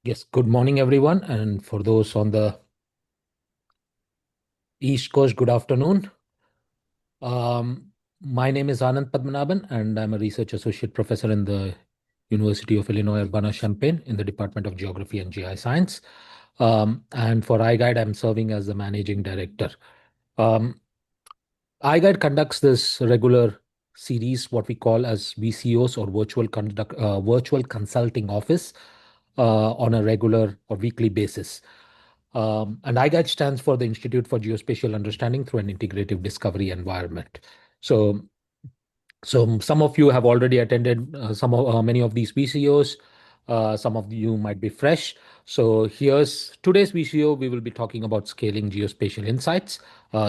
Yes, good morning, everyone. And for those on the East Coast, good afternoon. Um, my name is Anand Padmanabhan, and I'm a research associate professor in the University of Illinois Urbana-Champaign in the Department of Geography and GI Science. And for iGuide, I'm serving as the managing director. Um, iGuide conducts this regular series, what we call as VCOs or virtual consulting office, on a regular or weekly basis. And iGuide stands for the Institute for Geospatial Understanding through an Integrative Discovery Environment. So, so some of you have already attended many of these VCOs. Some of you might be fresh. So here's today's VCO. We will be talking about scaling geospatial insights,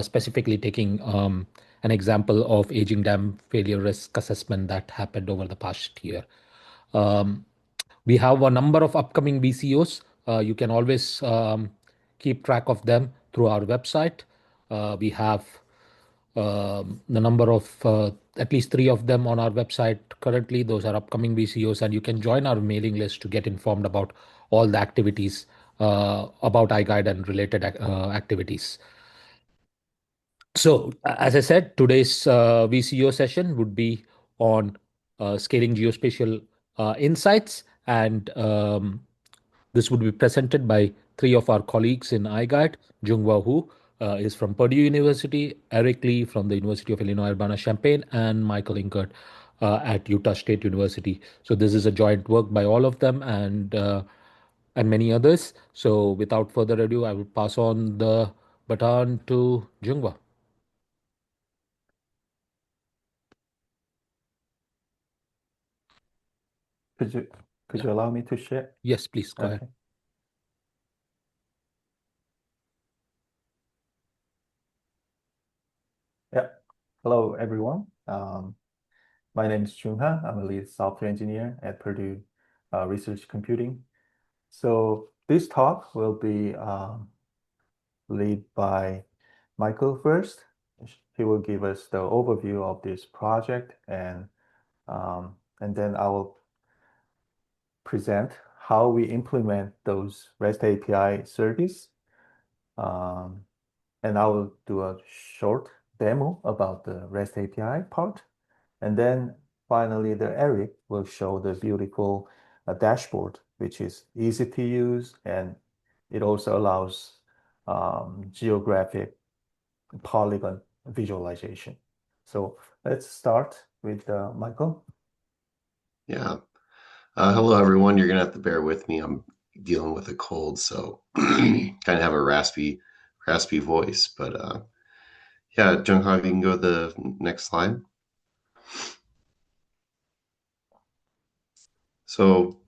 specifically taking an example of aging dam failure risk assessment that happened over the past year. Um, we have a number of upcoming VCOs. You can always keep track of them through our website. We have the number of at least three of them on our website currently. Those are upcoming VCOs, and you can join our mailing list to get informed about all the activities about iGuide and related activities. So, as I said, today's VCO session would be on scaling geospatial insights, and this would be presented by three of our colleagues in iGuide. Jungwa Hu is from Purdue University, Eric Lee from the University of Illinois Urbana-Champaign, and Michael Inkert at Utah State University. So this is a joint work by all of them and many others. So without further ado, I will pass on the baton to Jungwa. Could you could Yeah. you allow me to share? Yes, please go ahead. Okay. Yeah. Hello, everyone. My name is Chungha. I'm a lead software engineer at Purdue Research Computing. So this talk will be led by Michael first. He will give us the overview of this project, and then I will present how we implement those REST API service. Um, and I will do a short demo about the REST API part. And then finally, the Eric will show the beautiful dashboard, which is easy to use, and it also allows geographic polygon visualization. So let's start with Michael. Yeah. Hello, everyone. You're going to have to bear with me. I'm dealing with a cold, so kind of have a raspy voice. But yeah, Jungha, you can go to the next slide. So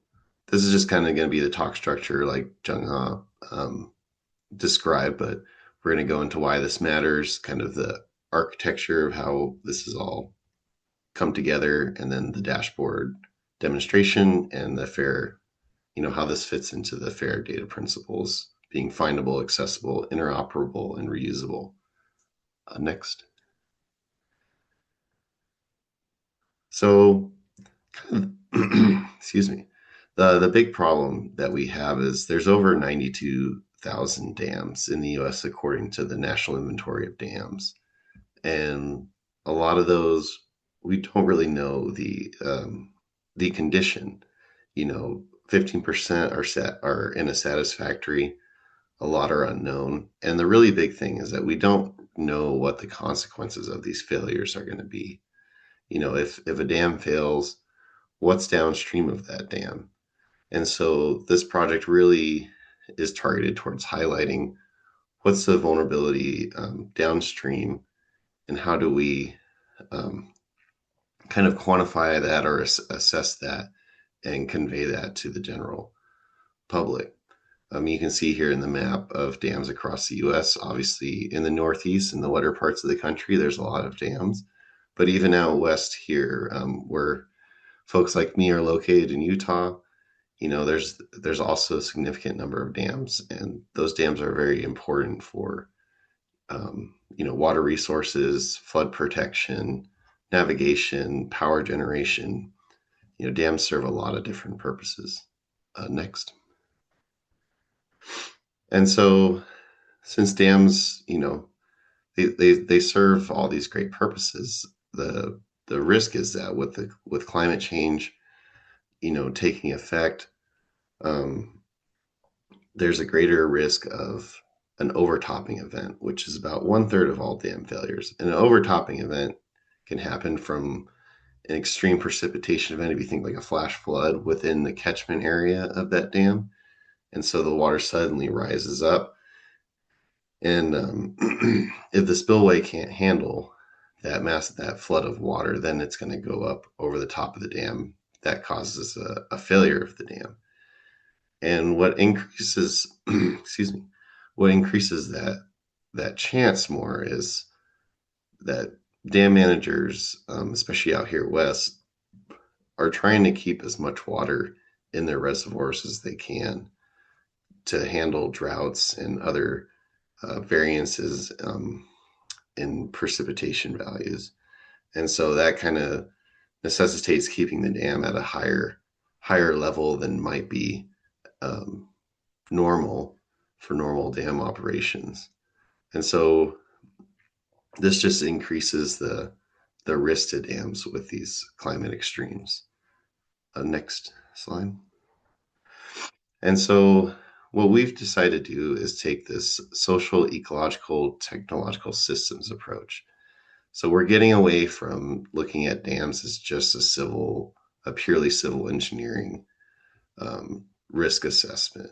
this is just kind of going to be the talk structure like Jungha described, but we're going to go into why this matters, kind of the architecture of how this is all come together, and then the dashboard demonstration and the fair, how this fits into the fair data principles, being findable, accessible, interoperable, and reusable. Next. So, excuse me. The big problem that we have is there's over 92,000 dams in the U.S. according to the National Inventory of Dams, and a lot of those we don't really know the condition. 15% are in a satisfactory, a lot are unknown, and the really big thing is that we don't know what the consequences of these failures are going to be. If a dam fails, what's downstream of that dam? And so this project really is targeted towards highlighting what's the vulnerability downstream, and how do we um, kind of quantify that or assess that and convey that to the general public. You can see here in the map of dams across the US, obviously in the Northeast and the wetter parts of the country, there's a lot of dams. But even out west here, where folks like me are located in Utah, there's also a significant number of dams, and those dams are very important for water resources, flood protection, navigation, power generation. Dams serve a lot of different purposes. Next. And so since dams, they serve all these great purposes, the risk is that with climate change, taking effect, um, there's a greater risk of an overtopping event, which is about 1/3 of all dam failures. And an overtopping event can happen from an extreme precipitation event, if you think like a flash flood within the catchment area of that dam. And so the water suddenly rises up. And if the spillway can't handle that flood of water, then it's going to go up over the top of the dam. That causes a failure of the dam. And what increases, excuse me, what increases that chance more is that dam managers, especially out here west, are trying to keep as much water in their reservoirs as they can to handle droughts and other variances in precipitation values. And so that kind of necessitates keeping the dam at a higher level than might be normal for normal dam operations. And so this just increases the risk to dams with these climate extremes. Next slide. And so what we've decided to do is take this social, ecological, technological systems approach. So we're getting away from looking at dams as just a purely civil engineering risk assessment.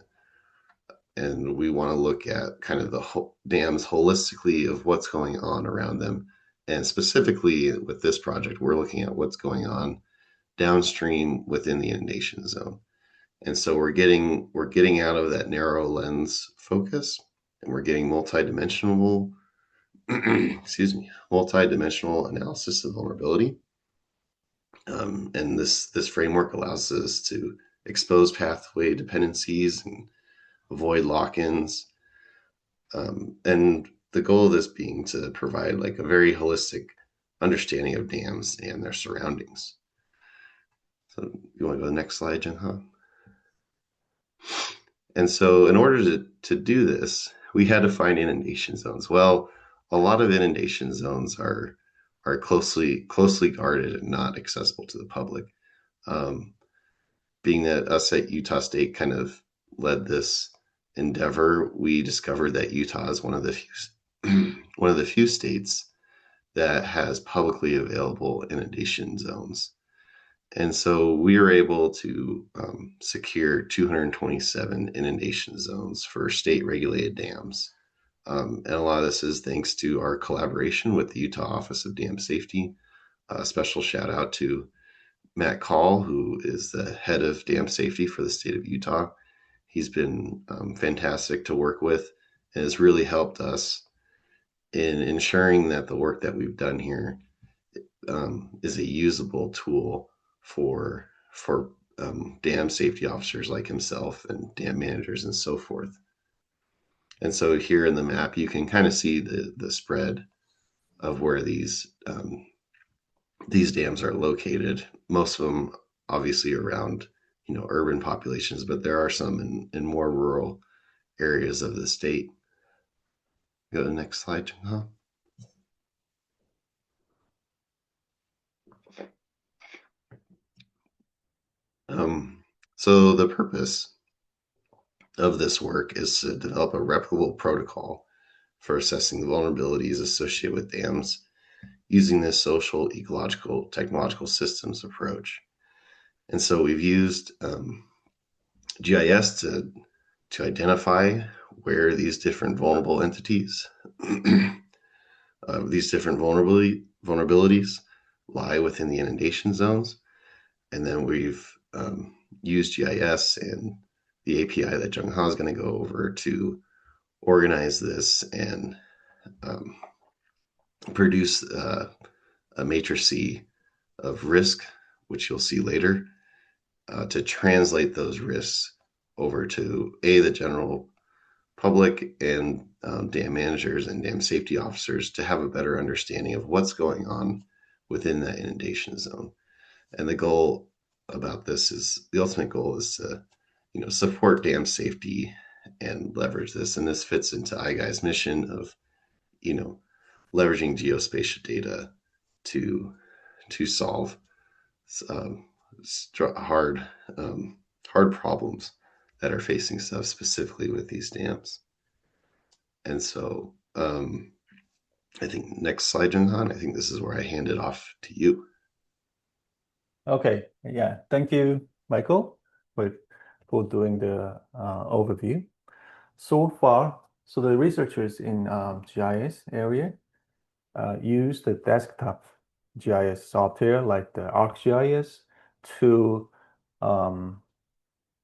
And we want to look at kind of the dams holistically of what's going on around them. And specifically with this project, we're looking at what's going on downstream within the inundation zone. And so we're getting out of that narrow lens focus, and we're getting multidimensional multidimensional analysis of vulnerability. And this framework allows us to expose pathway dependencies and avoid lock-ins. And the goal of this being to provide like a very holistic understanding of dams and their surroundings. So you want to go to the next slide, Jung-ha? And so in order to do this, we had to find inundation zones. Well, a lot of inundation zones are closely guarded and not accessible to the public. Being that us at Utah State kind of led this endeavor, we discovered that Utah is one of the few states that has publicly available inundation zones. And so we were able to secure 227 inundation zones for state regulated dams. And a lot of this is thanks to our collaboration with the Utah Office of Dam Safety. A special shout out to Matt Call, who is the head of dam safety for the state of Utah. He's been fantastic to work with and has really helped us in ensuring that the work that we've done here is a usable tool for dam safety officers like himself and dam managers and so forth. And so here in the map, you can kind of see the spread of where these dams are located. Most of them obviously around urban populations, but there are some in more rural areas of the state. Go to the next slide, Jung-ha. So the purpose of this work is to develop a replicable protocol for assessing the vulnerabilities associated with dams using this social, ecological, technological systems approach. And so we've used GIS to identify where these different vulnerable entities, these different vulnerabilities lie within the inundation zones. And then we've used GIS and the API that Jung-ha is going to go over to organize this and produce a matrix of risk, which you'll see later, to translate those risks over to the general public and dam managers and dam safety officers to have a better understanding of what's going on within that inundation zone. And the goal about this is, the ultimate goal is to support dam safety and leverage this. And this fits into iGUY's mission of, leveraging geospatial data to solve hard problems that are facing stuff specifically with these dams. And so I think next slide, Junghan, I think this is where I hand it off to you. Okay, yeah, thank you, Michael, for doing the overview. So the researchers in GIS area use the desktop GIS software like the ArcGIS to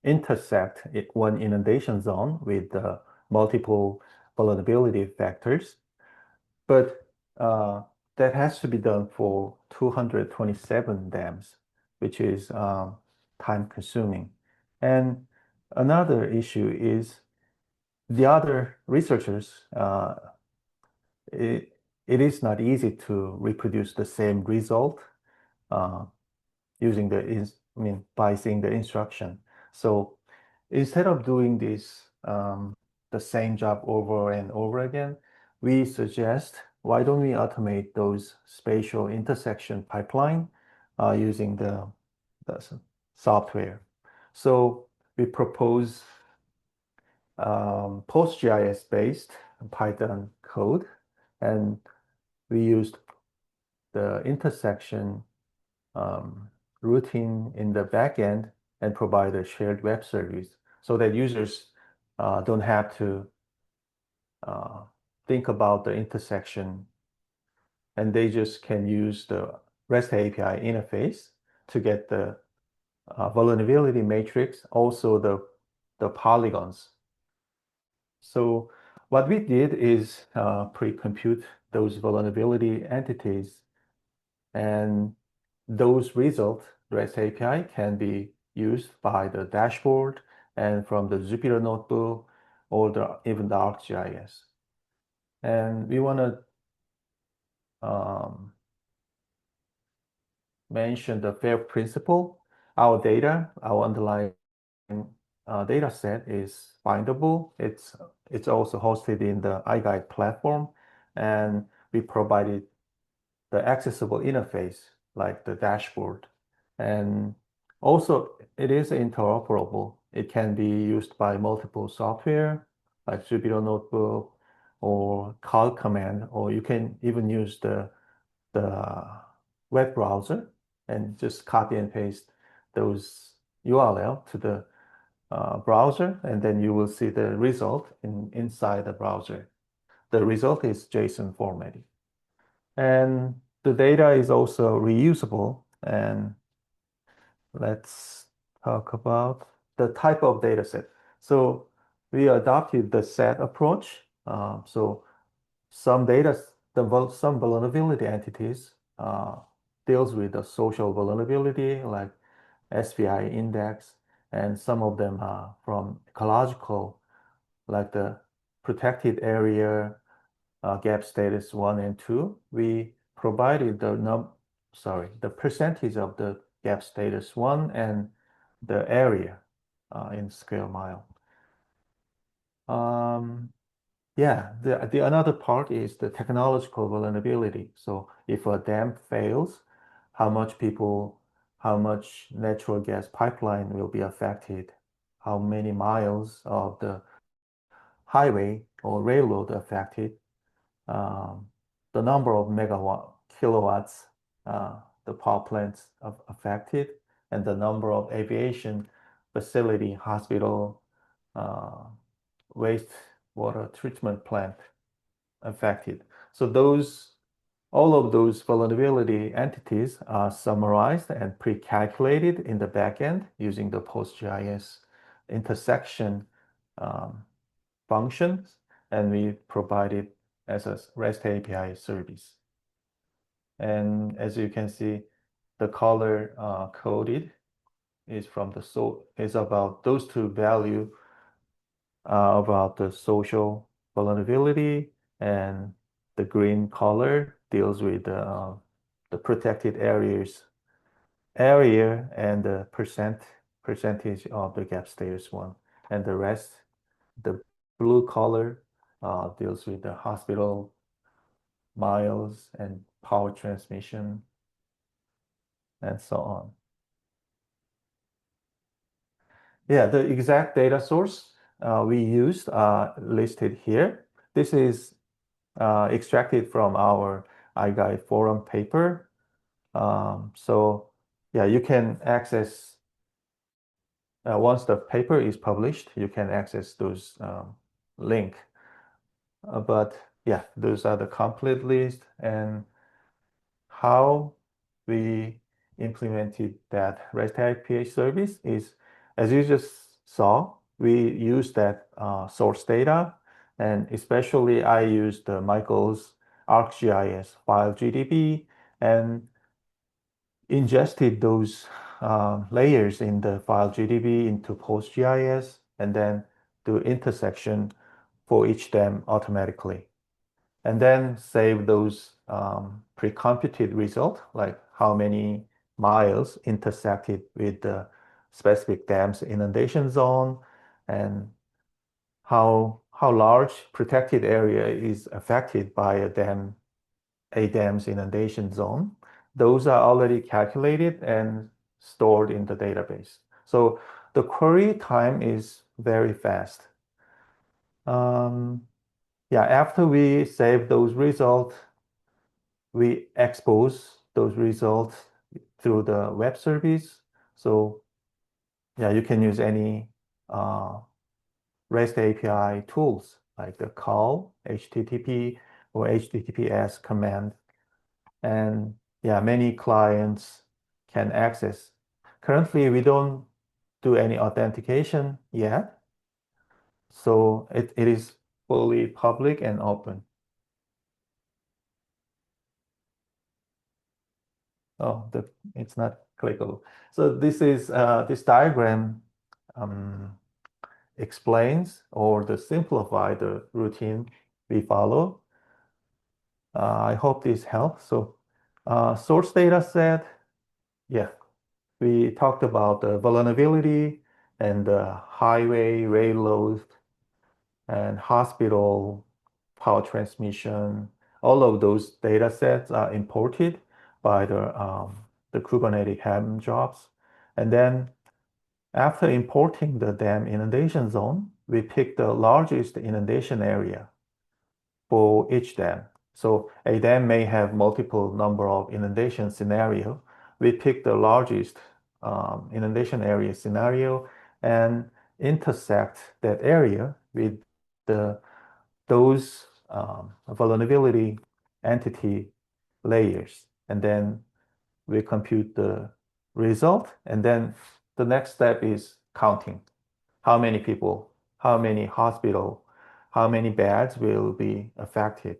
intersect one inundation zone with multiple vulnerability factors. But that has to be done for 227 dams, which is time consuming. And another issue is the other researchers, it is not easy to reproduce the same result using by seeing the instruction. So instead of doing this the same job over and over again, we suggest why don't we automate those spatial intersection pipeline using the software. So we propose PostGIS-based Python code, and we used the intersection routine in the backend and provide a shared web service so that users don't have to think about the intersection, and they just can use the REST API interface to get the vulnerability matrix, also the polygons. So what we did is pre-compute those vulnerability entities, and those results, REST API, can be used by the dashboard and from the Jupyter Notebook or even the ArcGIS. And we want to mention the FAIR principle. Our data, our underlying data set is findable. It's also hosted in the iGUY platform, and we provided the accessible interface like the dashboard. And also it is interoperable. It can be used by multiple software like Jupyter Notebook or call command, or you can even use the web browser and just copy and paste those URL to the browser, and then you will see the result inside the browser. The result is JSON formatting. And the data is also reusable. And let's talk about the type of data set. So we adopted the set approach. So some vulnerability entities deals with the social vulnerability like SVI index, and some of them are from ecological, like the protected area gap status 1 and 2. We provided the percentage of the gap status 1 and the area in square mile. Yeah, the another part is the technological vulnerability. So if a dam fails, how much natural gas pipeline will be affected, how many miles of the highway or railroad affected, the number of kilowatts the power plants affected, and the number of aviation facility, hospital, wastewater treatment plant affected. So all of those vulnerability entities are summarized and pre-calculated in the backend using the PostGIS intersection functions, and we provide it as a REST API service. And as you can see, the color coded is about those two values about the social vulnerability, and the green color deals with the protected area and the percentage of the gap status 1, and the rest The blue color deals with the hospital miles and power transmission and so on. Yeah, the exact data source we used listed here. This is extracted from our iGuide forum paper. So yeah, you can access, once the paper is published, you can access those link. But yeah, those are the complete list, and how we implemented that REST API service is, as you just saw, we use that source data, and especially I used Michael's ArcGIS file GDB and ingested those layers in the file GDB into PostGIS, and then do intersection for each DAM automatically. And then save those pre-computed result, like how many miles intersected with the specific dam's inundation zone, and how large protected area is affected by a dam's inundation zone. Those are already calculated and stored in the database. So the query time is very fast. Yeah, after we save those results, we expose those results through the web service. So yeah, you can use any REST API tools like the call, HTTP or HTTPS command. And yeah, many clients can access. Currently, we don't do any authentication yet. So it is fully public and open. Oh, it's not clickable. So this is this diagram explains or to simplify the routine we follow. I hope this helps. So source data set, yeah, we talked about the vulnerability and the highway, railroad, and hospital power transmission. All of those data sets are imported by the Kubernetes Helm jobs. And then after importing the dam inundation zone, we pick the largest inundation area for each dam. So a dam may have multiple number of inundation scenario. We pick the largest inundation area scenario and intersect that area with those vulnerability entity layers. And then we compute the result. And then the next step is counting. How many people, how many hospital, how many beds will be affected.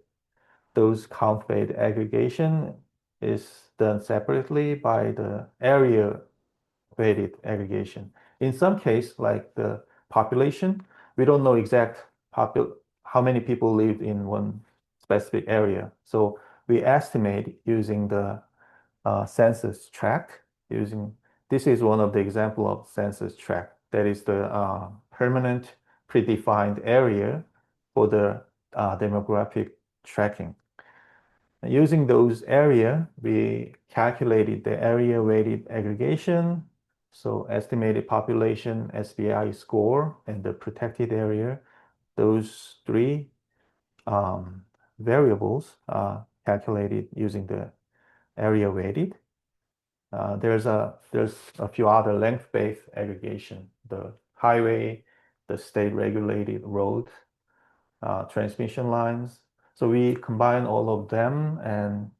Those count-weighted aggregation is done separately by the area weighted aggregation. In some case, like the population, we don't know exact how many people live in one specific area. So we estimate using the census tract. This is one of the example of census tract. That is the permanent predefined area for the demographic tracking. Using those area, we calculated the area weighted aggregation, so estimated population, SBI score, and the protected area. Those three variables are calculated using the area weighted. There's a few other length-based aggregation, the highway, the state-regulated road, transmission lines. So we combine all of them and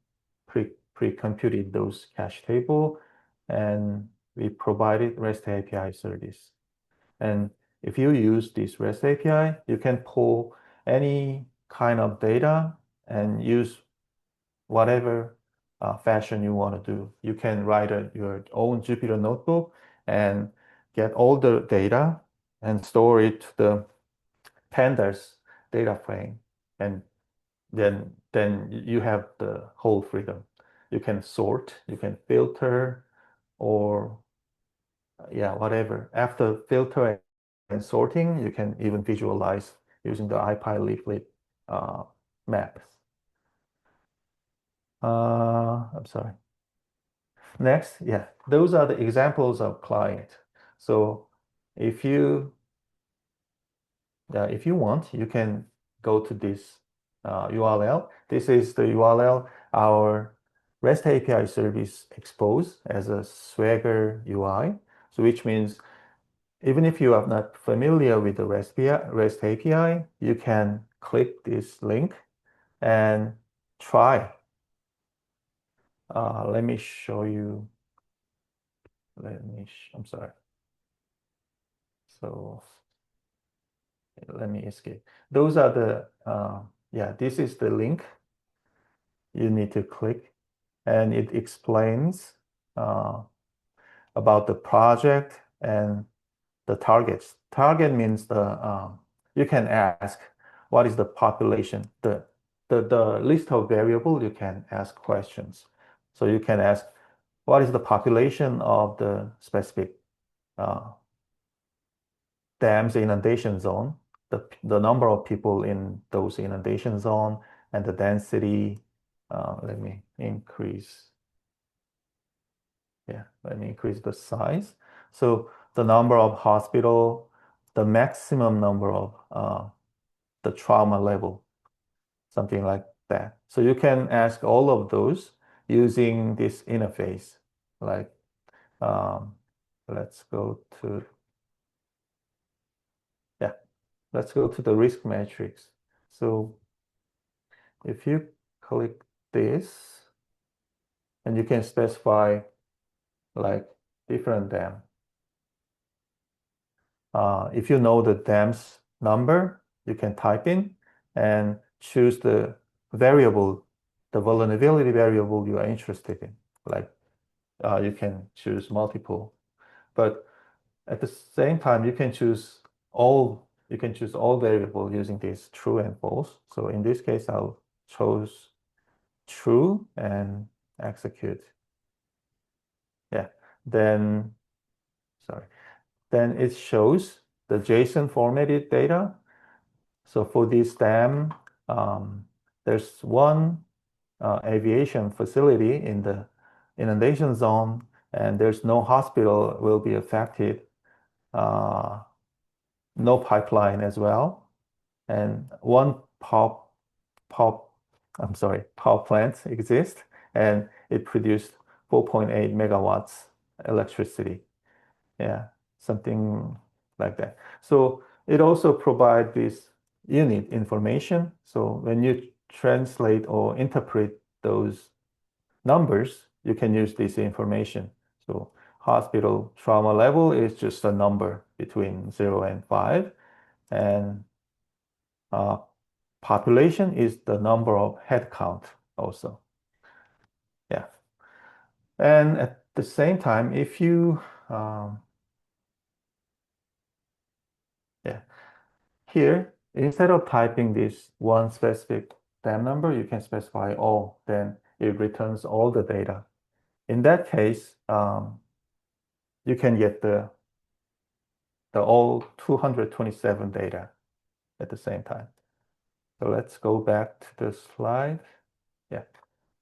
pre-computed those cache table, and we provided REST API service. And if you use this REST API, you can pull any kind of data and use whatever fashion you want to do. You can write your own Jupyter notebook and get all the data and store it to the pandas data frame, and then you have the whole freedom. You can sort, you can filter, or yeah, whatever. After filter sorting. You can even visualize using the IPy leaflet maps. I'm sorry. Next, yeah, those are the examples of client. So if you want, you can go to this URL. This is the URL our REST API service exposed as a Swagger UI. So which means even if you are not familiar with the REST API, you can click this link and try. Let me show you. I'm sorry. So let me escape. Those are the, yeah, this is the link you need to click, and it explains about the project and the targets. Target means you can ask what is the population, the list of variable. You can ask questions. So you can ask what is the population of the specific dams inundation zone, the number of people in those inundation zone, and the density. Let me increase. Yeah, let me increase the size. So the number of hospital, the maximum number of the trauma level, something like that. So you can ask all of those using this interface. Like, let's go to, yeah, let's go to the risk matrix. So if you click this, and you can specify like different dam. If you know the dam's number, you can type in and choose the variable, the vulnerability variable you are interested in. Like you can choose multiple, but at the same time, you can choose all variables using this true and false. So in this case, I'll choose true and execute. Yeah, then, sorry. Then it shows the JSON formatted data. So for this dam, there's one aviation facility in the inundation zone, and there's no hospital will be affected, no pipeline as well, and one power plant exists, and it produced 4.8 megawatts electricity. Yeah, something like that. So it also provides this unit information. So when you translate or interpret those numbers, you can use this information. So hospital trauma level is just a number between 0 and 5. And population is the number of head count also. Yeah. And at the same time, if you, yeah, here, instead of typing this one specific dam number, you can specify all, then it returns all the data. In that case, you can get the all 227 data at the same time. So let's go back to the slide. Yeah.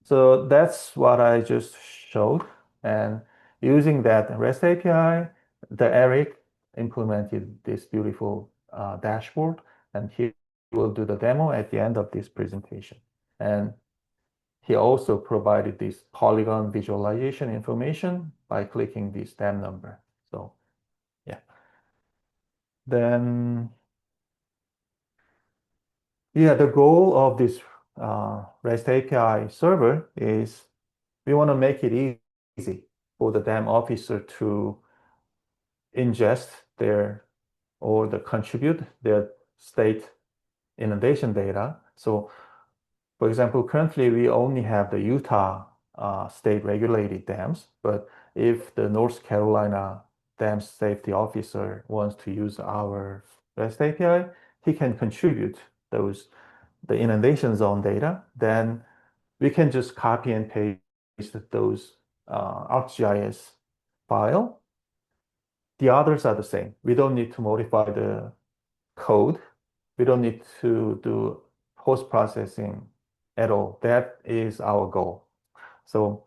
So that's what I just showed. And using that REST API, the Eric implemented this beautiful dashboard, and he will do the demo at the end of this presentation. And he also provided this polygon visualization information by clicking this dam number. So yeah. Then, yeah, the goal of this REST API server is we want to make it easy for the dam officer to ingest or contribute their state inundation data. So for example, currently we only have the Utah state regulated dams, but if the North Carolina dam safety officer wants to use our REST API, he can contribute the inundation zone data. Then we can just copy and paste those ArcGIS file the others are the same. We don't need to modify the code. We don't need to do post-processing at all. That is our goal. So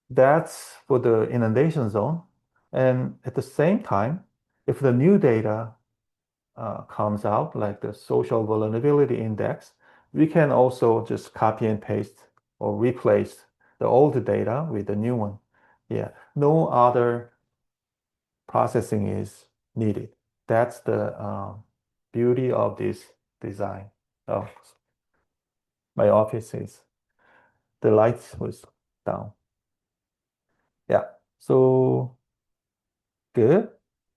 that's for the inundation zone. And at the same time, if the new data comes out, like the social vulnerability index, we can also just copy and paste or replace the old data with the new one. Yeah, no other processing is needed. That's the beauty of this design. Oh, my office is, the lights was down. Yeah, so good.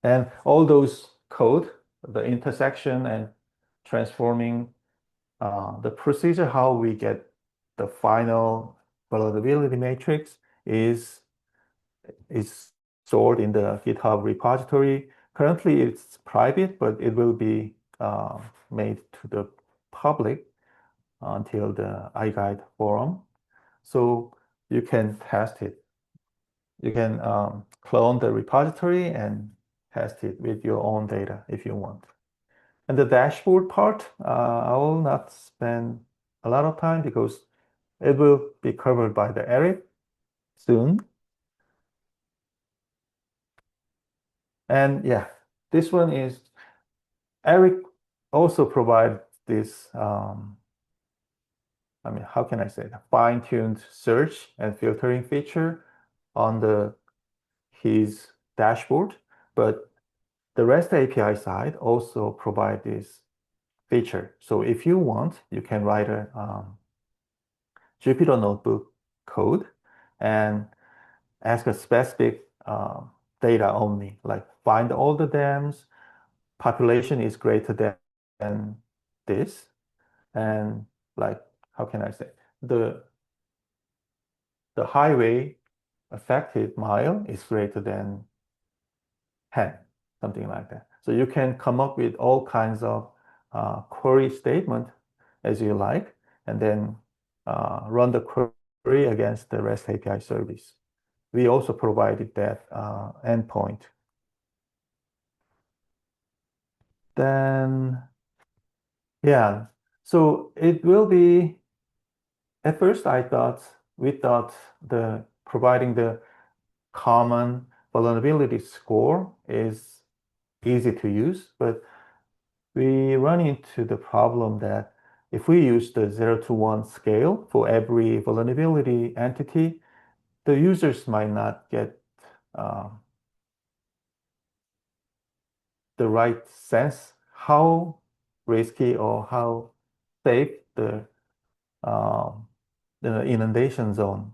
And all those code, the intersection and transforming the procedure, how we get the final vulnerability matrix is stored in the GitHub repository. Currently, it's private, but it will be made to the public until the iGuide forum. So you can test it. You can clone the repository and test it with your own data if you want. And the dashboard part, I will not spend a lot of time because it will be covered by the Eric soon. And yeah, this one is, Eric also provides this, I mean, how can I say that? Fine-tuned search and filtering feature on his dashboard, but the REST API side also provide this feature. So if you want, you can write a Jupyter notebook code and ask a specific data only, like find all the dams, population is greater than this, and like, how can I say, the highway affected mile is greater than 10, something like that. So you can come up with all kinds of query statement as you like, and then run the query against the REST API service. We also provided that endpoint. Then, yeah, so it will be, at first we thought providing the common vulnerability score is easy to use, but we run into the problem that if we use the 0 to 1 scale for every vulnerability entity, the users might not get the right sense how risky or how safe the inundation zone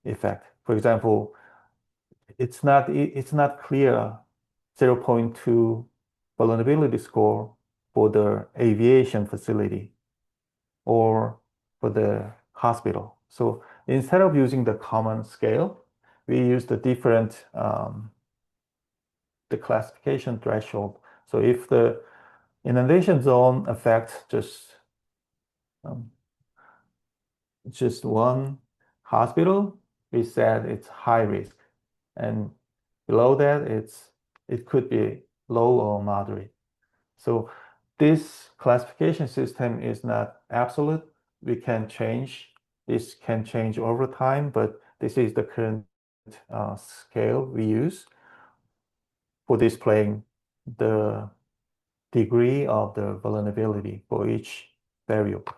effect. For example, it's not clear 0.2 vulnerability score for the aviation facility or for the hospital. So instead of using the common scale, we use the different the classification threshold. So if the inundation zone affects just one hospital, we said it's high risk, and below that it could be low or moderate. So this classification system is not absolute. This can change over time, but this is the current scale we use for displaying the degree of the vulnerability for each variable.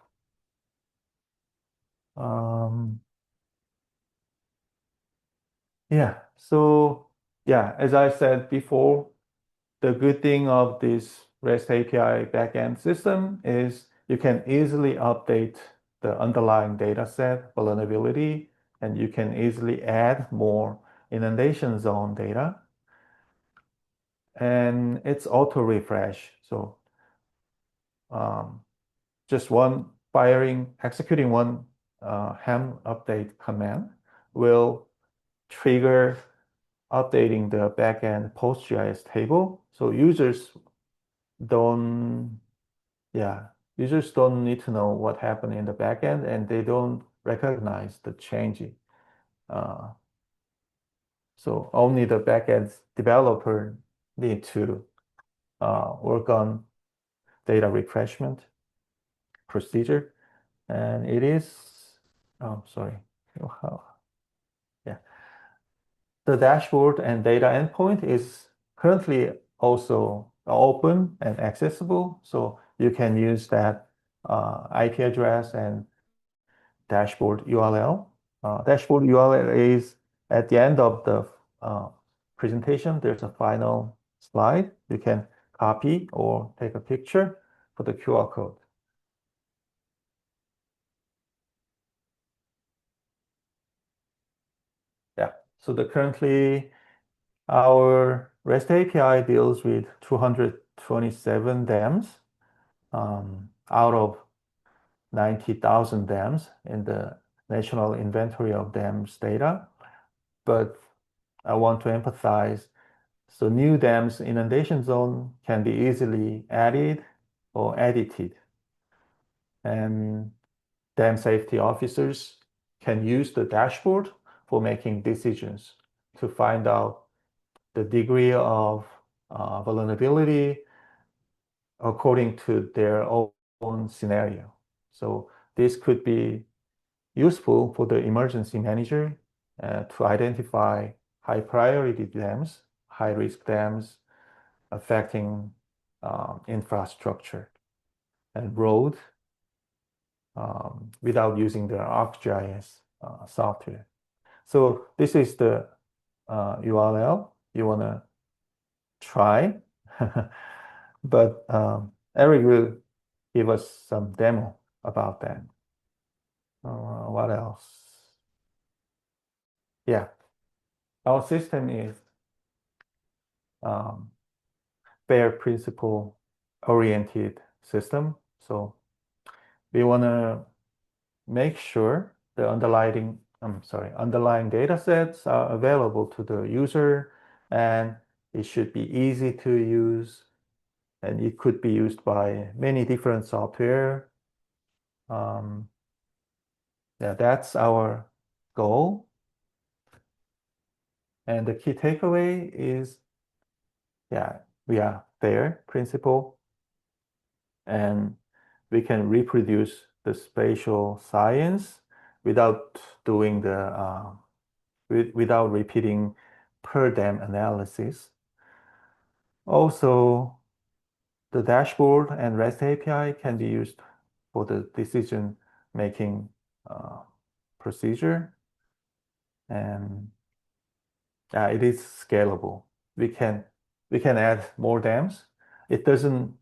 Yeah, so yeah, as I said before, the good thing of this REST API backend system is you can easily update the underlying data set vulnerability, and you can easily add more inundation zone data. And it's auto refresh. So just executing one ham update command will trigger updating the backend PostGIS table. So users don't need to know what happened in the backend, and they don't recognize the change. So only the backend developer need to work on data refreshment procedure. And it is, oh, sorry. Yeah. The dashboard and data endpoint is currently also open and accessible. So you can use that IP address and dashboard URL. Dashboard URL is at the end of the presentation. There's a final slide. You can copy or take a picture for the QR code. Yeah, so currently our REST API deals with 227 dams out of 90,000 dams in the National Inventory of Dams data. But I want to emphasize, so new dams inundation zone can be easily added or edited. And dam safety officers can use the dashboard for making decisions to find out the degree of vulnerability according to their own scenario. So this could be useful for the emergency manager to identify high priority dams, high risk dams affecting infrastructure and road without using the ArcGIS software. So this is the URL you want to try, but Eric will give us some demo about that. What else? Yeah, our system is bare principle oriented system. So we want to make sure the underlying data sets are available to the user, and it should be easy to use, and it could be used by many different software. Yeah, that's our goal. And the key takeaway is, yeah, we are bare principle, and we can reproduce the spatial science without doing the without repeating per dam analysis. Also, the dashboard and REST API can be used for the decision making procedure, and it is scalable. We can add more dams. It doesn't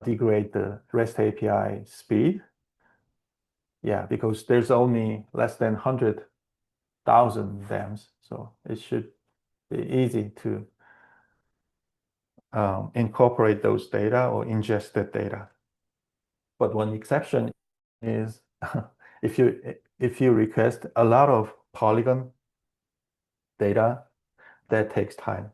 degrade the REST API speed. Yeah, because there's only less than 100,000 dams, so it should be easy to incorporate those data or ingest that data. But one exception is if you request a lot of polygon data, that takes time.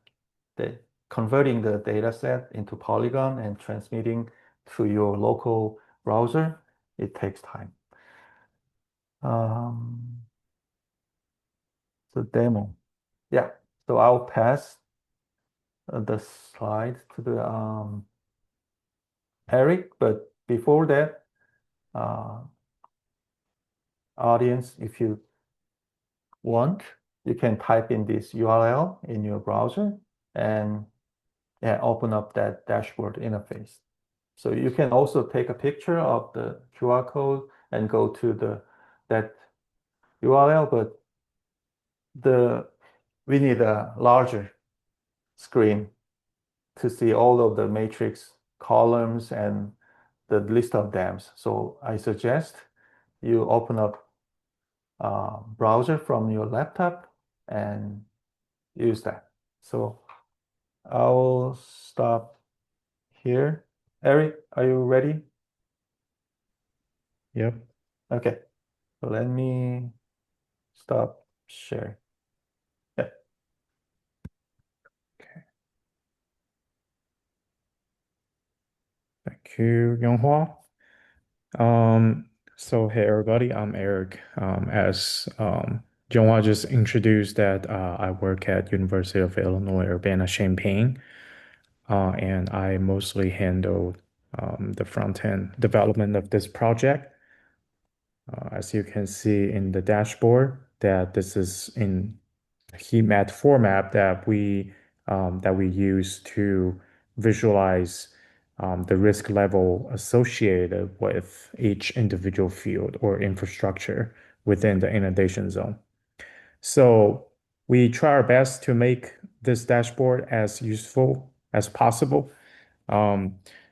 Converting the data set into polygon and transmitting to your local browser, it takes time. So demo. Yeah, so I'll pass the slide to the Eric, but before that, audience, if you want, you can type in this URL in your browser and open up that dashboard interface. So you can also take a picture of the QR code and go to that URL, but we need a larger screen to see all of the matrix columns and the list of dams. So I suggest you open up browser from your laptop and use that. So I'll stop here. Eric, are you ready? Yep. Okay, so let me stop sharing. Yeah. Okay. Thank you, Yonghua. So hey everybody, I'm Eric. As Jonghua just introduced that I work at University of Illinois Urbana-Champaign, and I mostly handle the front-end development of this project. As you can see in the dashboard, that this is in heat map format that we use to visualize the risk level associated with each individual field or infrastructure within the inundation zone. So we try our best to make this dashboard as useful as possible.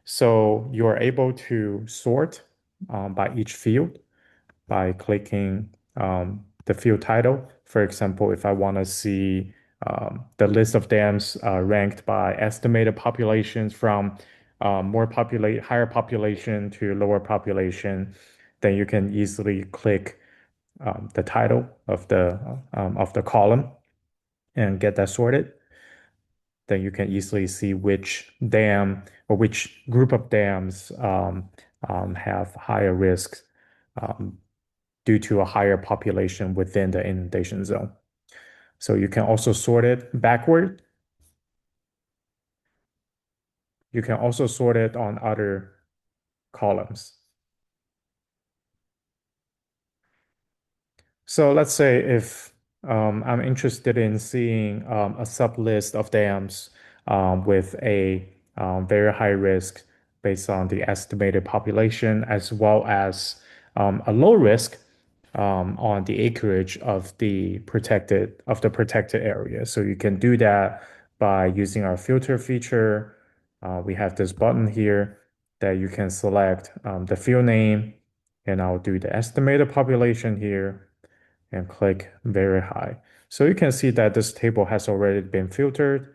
So you are able to sort by each field by clicking the field title. For example, if I want to see the list of dams ranked by estimated populations from higher population to lower population, then you can easily click the title of the column and get that sorted. Then you can easily see which dam or which group of dams have higher risks due to a higher population within the inundation zone. So you can also sort it backward. You can also sort it on other columns. So let's say if I'm interested in seeing a sublist of dams with a very high risk based on the estimated population, as well as a low risk on the acreage of the protected area. So you can do that by using our filter feature. We have this button here that you can select the field name, and I'll do the estimated population here and click very high. So you can see that this table has already been filtered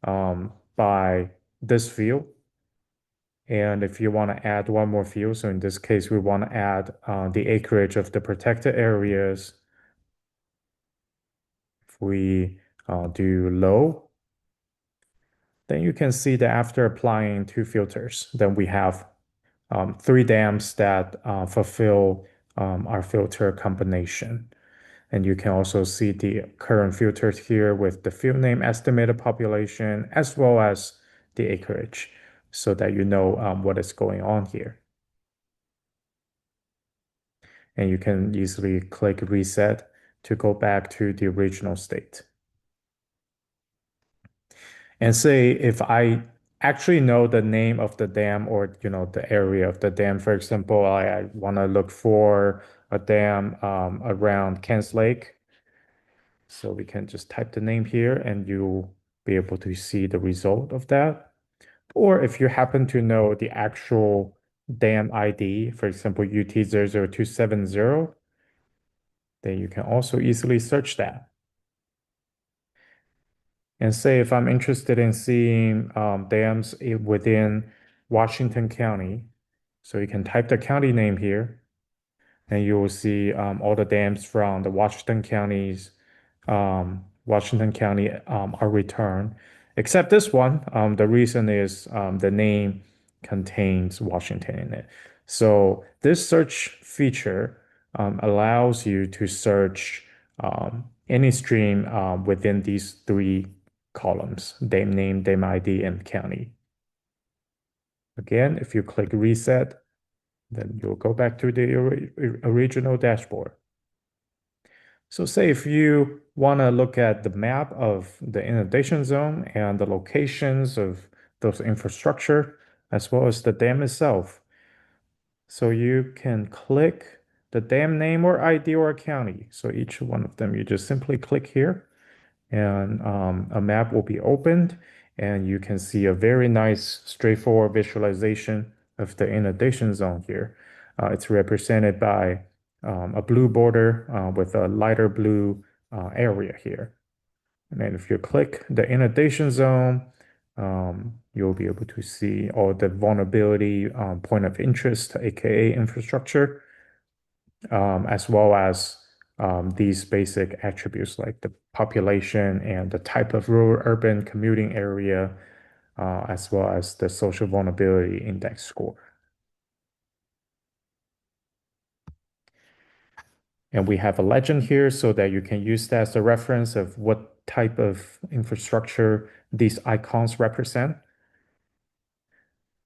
by this field. And if you want to add one more field, so in this case, we want to add the acreage of the protected areas. If we do low, then you can see that after applying two filters, then we have three dams that fulfill our filter combination. And you can also see the current filters here with the field name, estimated population, as well as the acreage, so that you know what is going on here. And you can easily click reset to go back to the original state. And say if I actually know the name of the dam or the area of the dam, for example, I want to look for a dam around Kent's Lake. So we can just type the name here and you'll be able to see the result of that. Or if you happen to know the actual dam ID, for example, UT00270, then you can also easily search that. And say if I'm interested in seeing dams within Washington County, so you can type the county name here, and you will see all the dams from the Washington County are returned, except this one. The reason is the name contains Washington in it. So this search feature allows you to search any stream within these three columns: dam name, dam ID, and county. Again, if you click reset, then you'll go back to the original dashboard. So say if you want to look at the map of the inundation zone and the locations of those infrastructure, as well as the dam itself. So you can click the dam name or ID or county. So each one of them, you just simply click here and a map will be opened and you can see a very nice straightforward visualization of the inundation zone here. It's represented by a blue border with a lighter blue area here. And then if you click the inundation zone, you'll be able to see all the vulnerability point of interest, aka infrastructure, as well as these basic attributes like the population and the type of rural urban commuting area, as well as the social vulnerability index score. And we have a legend here so that you can use that as a reference of what type of infrastructure these icons represent.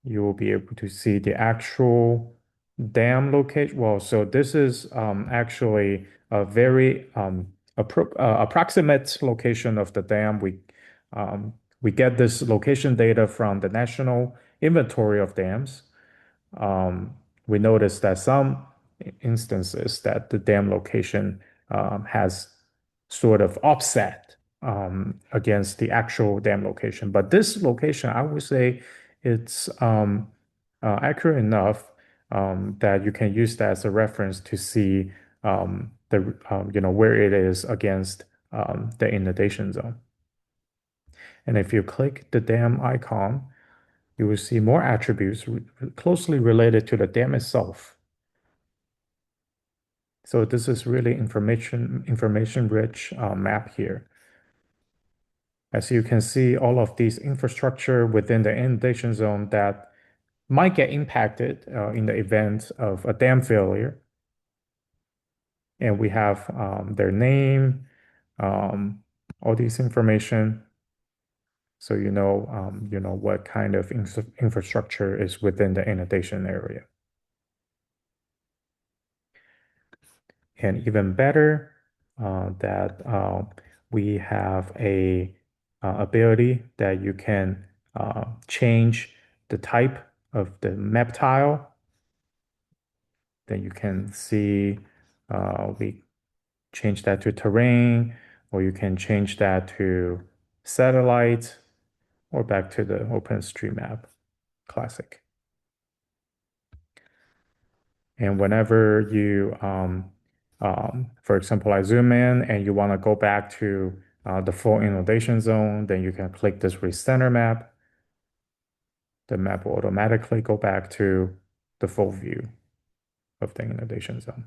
You will be able to see the actual dam location. Well, so this is actually a very approximate location of the dam. We get this location data from the National Inventory of Dams. We noticed that some instances that the dam location has sort of offset against the actual dam location. But this location, I would say it's accurate enough that you can use that as a reference to see where it is against the inundation zone. And if you click the dam icon, you will see more attributes closely related to the dam itself. So this is really information-rich map here. As you can see, all of these infrastructure within the inundation zone that might get impacted in the event of a dam failure. And we have their name, all these information. So you know what kind of infrastructure is within the inundation area. And even better, that we have a ability that you can change the type of the map tile. Then you can see we change that to terrain, or you can change that to satellite, or back to the OpenStreetMap Classic. And whenever you, for example, I zoom in and you want to go back to the full inundation zone, then you can click this recenter map. The map will automatically go back to the full view of the inundation zone.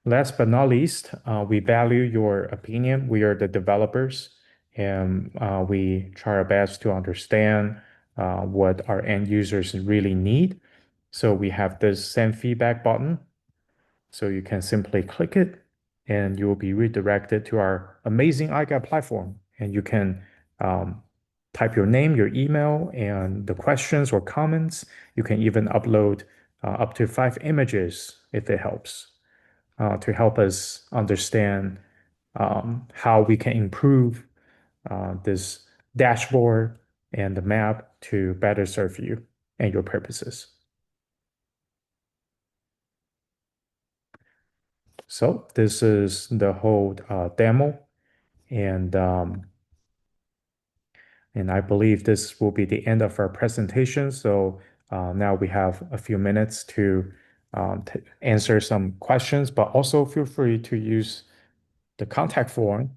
Last but not least, we value your opinion. We are the developers, and we try our best to understand what our end users really need. So we have this send feedback button. So you can simply click it, and you will be redirected to our amazing iGuide platform. And you can type your name, your email, and the questions or comments. You can even upload up to 5 images if it helps. To help us understand how we can improve this dashboard and the map to better serve you and your purposes. So this is the whole demo, and I believe this will be the end of our presentation. So now we have a few minutes to answer some questions, but also feel free to use the contact form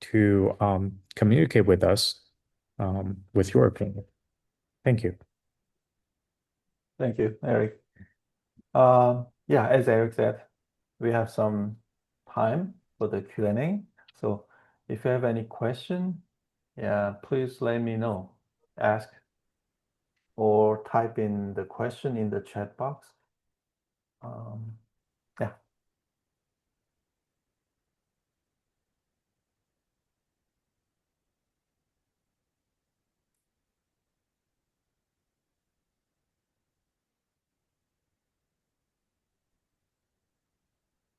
to communicate with us with your opinion. Thank you. Thank you, Eric. Yeah, as Eric said, we have some time for the Q&A. So if you have any question, yeah, please let me know. Ask or type in the question in the chat box. Yeah.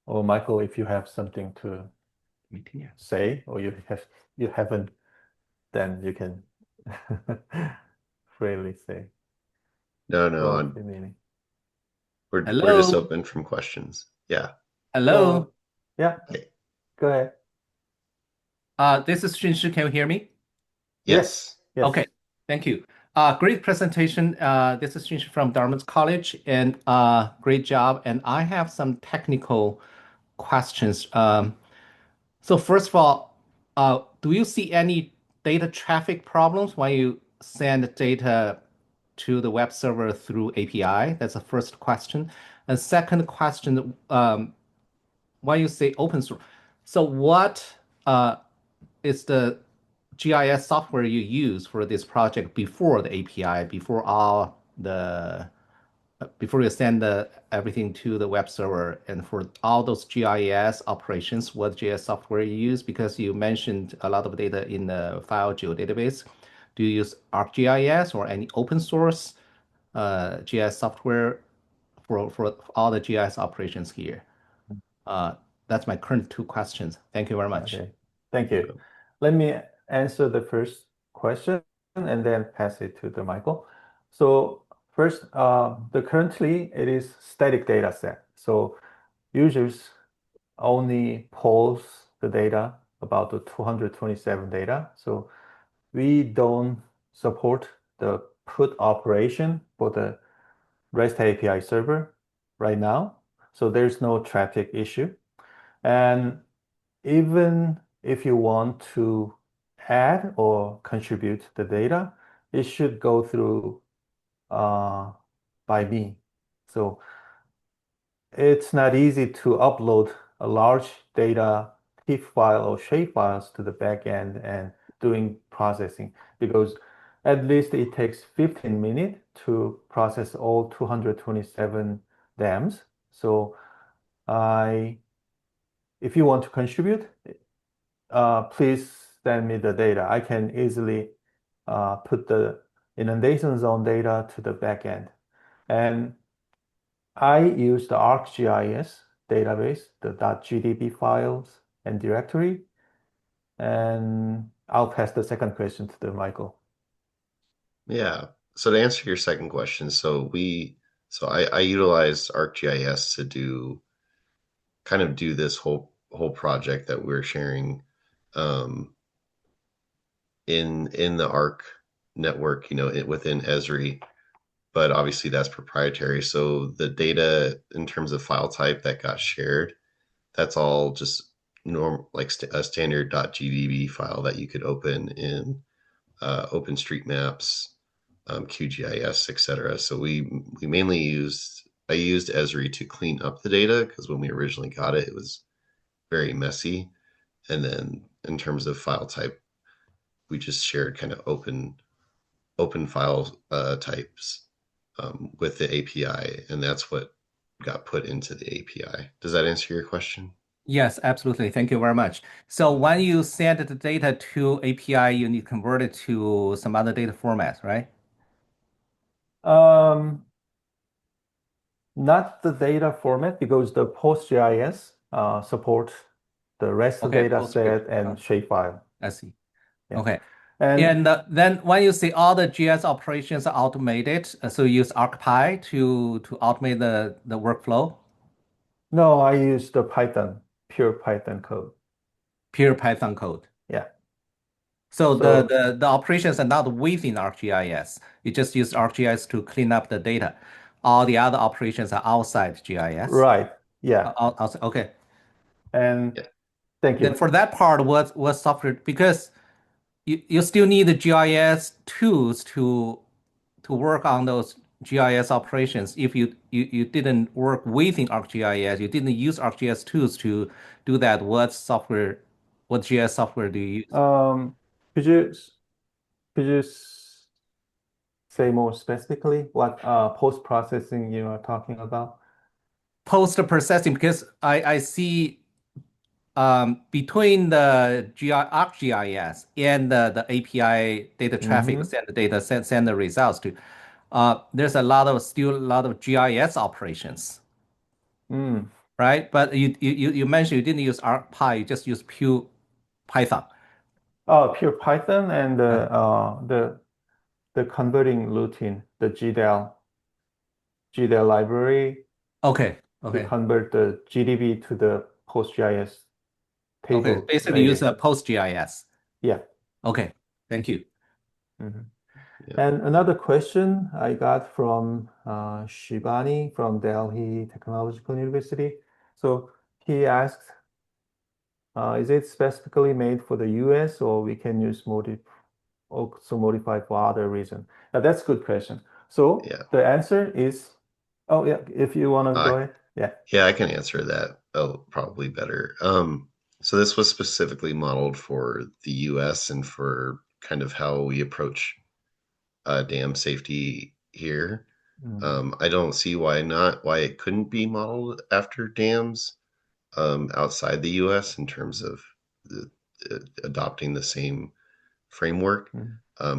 Or Michael, if you have something to say, or you haven't, then you can freely say. No, Well, meaning. we're Hello. just open from questions. Yeah. Hello. Yeah. Okay. Go ahead. This is Junshi. Can you hear me? Yes. Yes. Okay. Thank you. Great presentation. This is Junshi from Dartmouth College, and great job. And I have some technical questions. So first of all, do you see any data traffic problems when you send data to the web server through API? That's the first question. And second question, when you say open source, so what is the GIS software you use for this project before the API, before all the before you send everything to the web server, and for all those GIS operations, what GIS software you use? Because you mentioned a lot of data in the file geodatabase. Do you use ArcGIS or any open source GIS software for all the GIS operations here? That's my current two questions. Thank you very much. Okay, thank you. Let me answer the first question and then pass it to the Michael. So first, currently it is static data set. So users only polls the data about the 227 data. So we don't support the put operation for the REST API server right now. So there's no traffic issue. And even if you want to add or contribute the data, it should go through by me. So it's not easy to upload a large data TIFF file or shape files to the backend and doing processing, because at least it takes 15 minutes to process all 227 dams. So if you want to contribute, please send me the data. I can easily put the inundation zone data to the backend. And I use the ArcGIS database, the .gdb files and directory. And I'll pass the second question to the Michael. Yeah. So to answer your second question, I utilize ArcGIS to do this whole project that we're sharing in the Arc network, within Esri, but obviously that's proprietary. So the data in terms of file type that got shared, that's all just a standard .gdb file that you could open in OpenStreetMaps, QGIS, etc. So I used Esri to clean up the data, because when we originally got it, it was very messy. And then in terms of file type, we just shared kind of open file types with the API, and that's what got put into the API. Does that answer your question? Yes, absolutely. Thank you very much. So when you send the data to API, you need to convert it to some other data format, right? Not the data format, because the PostGIS supports the REST data set and shapefile. I see. Yeah. Okay. And then when you say all the GIS operations are automated, so you use ArcPy to automate the workflow? no, I use the pure Python code. Pure Python code. Yeah. So So the operations are not within ArcGIS. You just use ArcGIS to clean up the data. All the other operations are outside GIS. right. Yeah. Outside. Okay. And Yeah. thank you. Then for that part, what software? Because you still need the GIS tools to work on those GIS operations. If you didn't work within ArcGIS, you didn't use ArcGIS tools to do that, what GIS software do you use? Could you say more specifically what post-processing you are talking about? Post-processing, because I see between the ArcGIS and the API data traffic, send the data, send the results to, there's still a lot of GIS operations, right? But you mentioned you didn't use ArcPy, you just use pure Python. Oh, pure Python and the converting routine, the GDAL library Okay. to convert the GDB to the PostGIS table. Okay. Basically use a PostGIS. Yeah. Okay. Thank you. Yeah. And another question I got from Shibani from Delhi Technological University. So he asked, is it specifically made for the US, or we can use also modify for other reason? Now that's a good question. So Yeah. the answer is, oh yeah, if you want to go ahead. Yeah. Yeah, I can answer that probably better. So this was specifically modeled for the US and for kind of how we approach dam safety here. I don't see why it couldn't be modeled after dams outside the US in terms of adopting the same framework.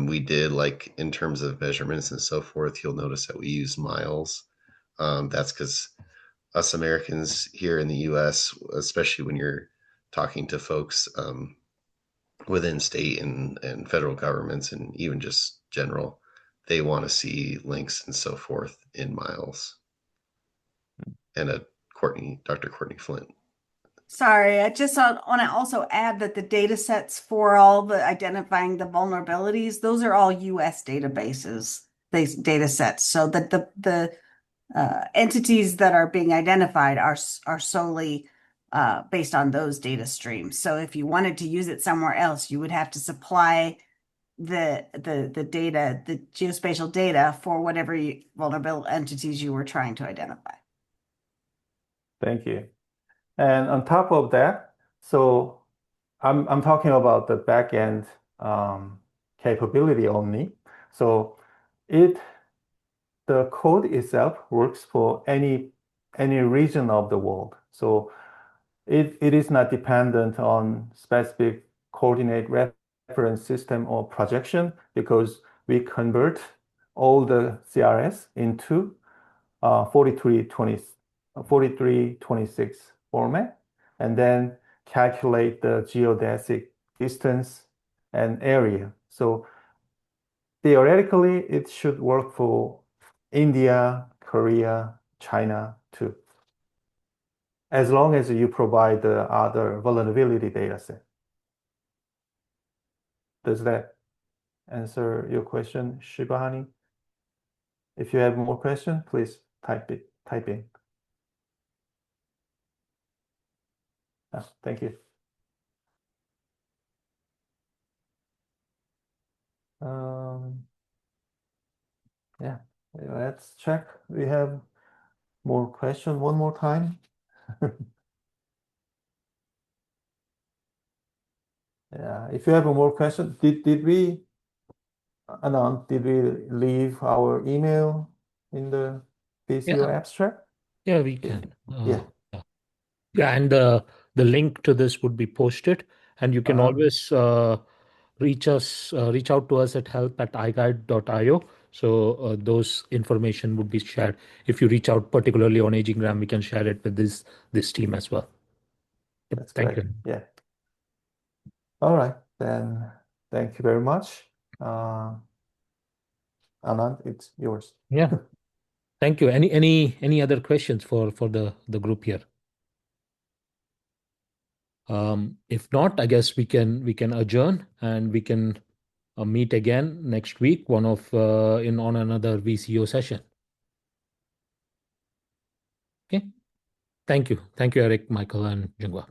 We did, like, in terms of measurements and so forth, you'll notice that we use miles. That's because us Americans here in the US, especially when you're talking to folks within state and federal governments and even just general, they want to see links and so forth in miles. And Dr. Courtney Flint. Sorry, I just want to also add that the data sets for all the identifying the vulnerabilities, those are all US databases, these data sets. So that the entities that are being identified are solely based on those data streams. So if you wanted to use it somewhere else, you would have to supply the data, the geospatial data for whatever vulnerable entities you were trying to identify. Thank you. And on top of that, so I'm talking about the backend capability only. So the code itself works for any region of the world. So it is not dependent on specific coordinate reference system or projection, because we convert all the CRS into 4326 format, and then calculate the geodesic distance and area. So theoretically, it should work for India, Korea, China too, as long as you provide the other vulnerability data set. Does that answer your question, Shibahani? If you have more questions, please type in. Thank you. Yeah, let's check. We have more question one more time. Yeah, if you have more question, did we leave our email in the VCO abstract? Yeah, we can. Yeah. Yeah, and the link to this would be posted, and you can always reach out to us at help@iguide.io. So those information would be shared. If you reach out particularly on AgingRAM, we can share it with this team as well. That's Thank great. you. Yeah. All right, then. Thank you very much. Anand, it's yours. Yeah. Thank you. Any other questions for the group here? If not, I guess we can adjourn, and we can meet again next week, on another VCO session. Okay. Thank you, Eric, Michael, and Jungwa.